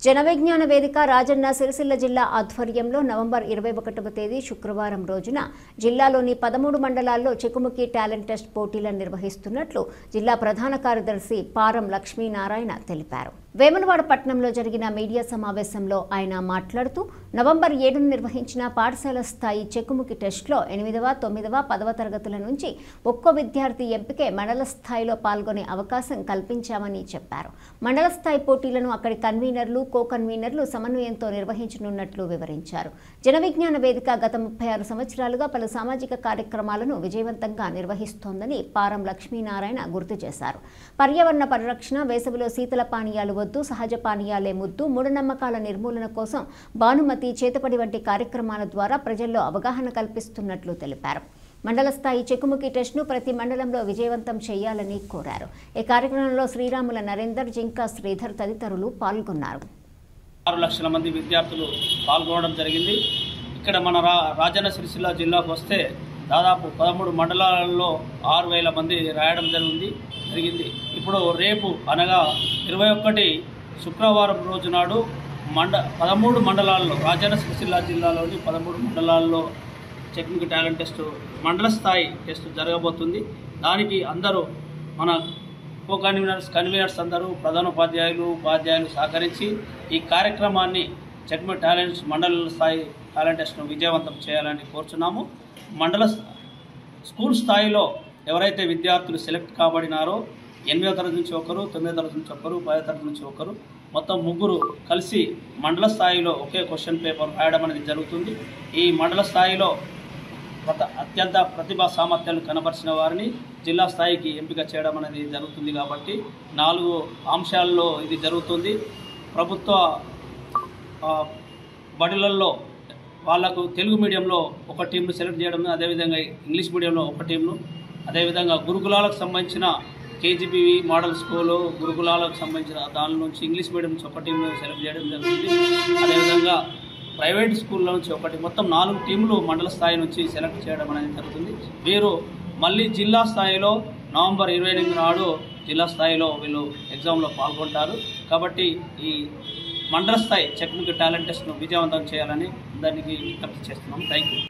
జనవిజ్ఞాన వేదిక రాజన్న సిరిసిల్ల జిల్లా ఆధ్వర్యంలో నవంబర్ 21వ తేదీ శుక్రవారం రోజున జిల్లాలోని 13 మండలాల్లో చెకుముకి టాలెంట్ టెస్ట్ పోటీలను నిర్వహిస్తున్నట్లు జిల్లా ప్రధాన కార్యదర్శి పారం లక్ష్మీనారాయణ తెలిపారు. వేములవాడ పట్టణంలో జరిగిన మీడియా సమావేశంలో ఆయన మాట్లాడుతూ నవంబర్ 7న నిర్వహించిన పాఠశాల స్థాయి చెకుముకి టెస్టులో 8వ, 9వ, 10వ తరగతుల నుంచి ఒక్కో విద్యార్థి ఎంపికే మండల స్థాయిలో పాల్గొనే అవకాశం కల్పించామని చెప్పారు. మండల స్థాయి పోటీలను అక్కడి కన్వీనర్లు, కో కన్వీనర్లు సమన్వయంతో నిర్వహించనున్నట్లు వివరించారు. జనవిజ్ఞాన వేదిక గత 36 సంవత్సరాలుగా పలు సామాజిక కార్యక్రమాలను విజయవంతంగా నిర్వహిస్తోందని పారం లక్ష్మీనారాయణ గుర్తు చేశారు. పర్యావరణ పరిరక్షణ, వేసవిలో శీతల పానీయాలు వద్దు, సహజ పానీయాలే ముద్దు, మూఢనమ్మకాల నిర్మూలన కోసం భానుమతి, చేతపడి వంటి కార్యక్రమాల ద్వారా ప్రజల్లో అవగాహన కల్పిస్తున్నట్లు తెలిపారు. మండల స్థాయి చెకుముకి టెస్ట్ను ప్రతి మండలంలో విజయవంతం చేయాలని కోరారు. ఈ కార్యక్రమంలో శ్రీరాముల నరేందర్, జింకా శ్రీధర్ తదితరులు పాల్గొన్నారు. 6 లక్షల మంది విద్యార్థులు పాల్గొనడం జరిగింది. ఇక్కడ మన రాజన్న సిరిసిల్ల జిల్లాకు వస్తే దాదాపు 13 మండలాలలో 6,000 మంది రాయడం జరిగింది. ఇప్పుడు రేపు అనగా 21 శుక్రవారం రోజు నాడు 13 మండలాల్లో, రాజన్న సిరిసిల్ల జిల్లాలోని 13 మండలాల్లో చెకుముకి టాలెంట్ టెస్ట్ మండల స్థాయి టెస్ట్ జరగబోతుంది. దానికి అందరూ మన కో కన్వీనర్స్ అందరూ, ప్రధానోపాధ్యాయులు, ఉపాధ్యాయులు సహకరించి ఈ కార్యక్రమాన్ని చెకుముకి టాలెంట్ మండల స్థాయి టాలెంట్ టెస్ట్ను విజయవంతం చేయాలని కోరుచున్నాము. స్కూల్ స్థాయిలో ఎవరైతే విద్యార్థులు సెలెక్ట్ కాబడినారో 8వ తరగతి నుంచి ఒకరు, 9వ తరగతి నుంచి ఒకరు, 10వ తరగతి నుంచి ఒకరు, మొత్తం 3 కలిసి మండల స్థాయిలో ఒకే క్వశ్చన్ పేపర్ రాయడం అనేది జరుగుతుంది. ఈ మండల స్థాయిలో అత్యంత ప్రతిభా సామర్థ్యాలు కనబరిచిన వారిని జిల్లా స్థాయికి ఎంపిక చేయడం అనేది జరుగుతుంది. కాబట్టి 4 అంశాల్లో ఇది జరుగుతుంది. ప్రభుత్వ బడులలో వాళ్లకు తెలుగు మీడియంలో ఒక టీంను సెలెక్ట్ చేయడం, అదేవిధంగా ఇంగ్లీష్ మీడియంలో ఒక టీంను, అదేవిధంగా గురుకులాలకు సంబంధించిన కేజీబీవి మోడల్ స్కూలు, గురుకులాలకు సంబంధించిన దాని నుంచి ఇంగ్లీష్ మీడియం నుంచి ఒక టీంను సెలెక్ట్ చేయడం జరుగుతుంది. అదేవిధంగా ప్రైవేట్ స్కూళ్ళ నుంచి ఒకటి, మొత్తం 4 టీంలు మండల స్థాయి నుంచి సెలెక్ట్ చేయడం అనేది జరుగుతుంది. వీరు మళ్ళీ జిల్లా స్థాయిలో నవంబర్ 28 నాడు జిల్లా స్థాయిలో వీళ్ళు ఎగ్జామ్లో పాల్గొంటారు. కాబట్టి ఈ మండల స్థాయి చెకుముకి టాలెంట్ టెస్ట్ను విజయవంతం చేయాలని దానికి విజ్ఞప్తి చేస్తున్నాం. Thank you.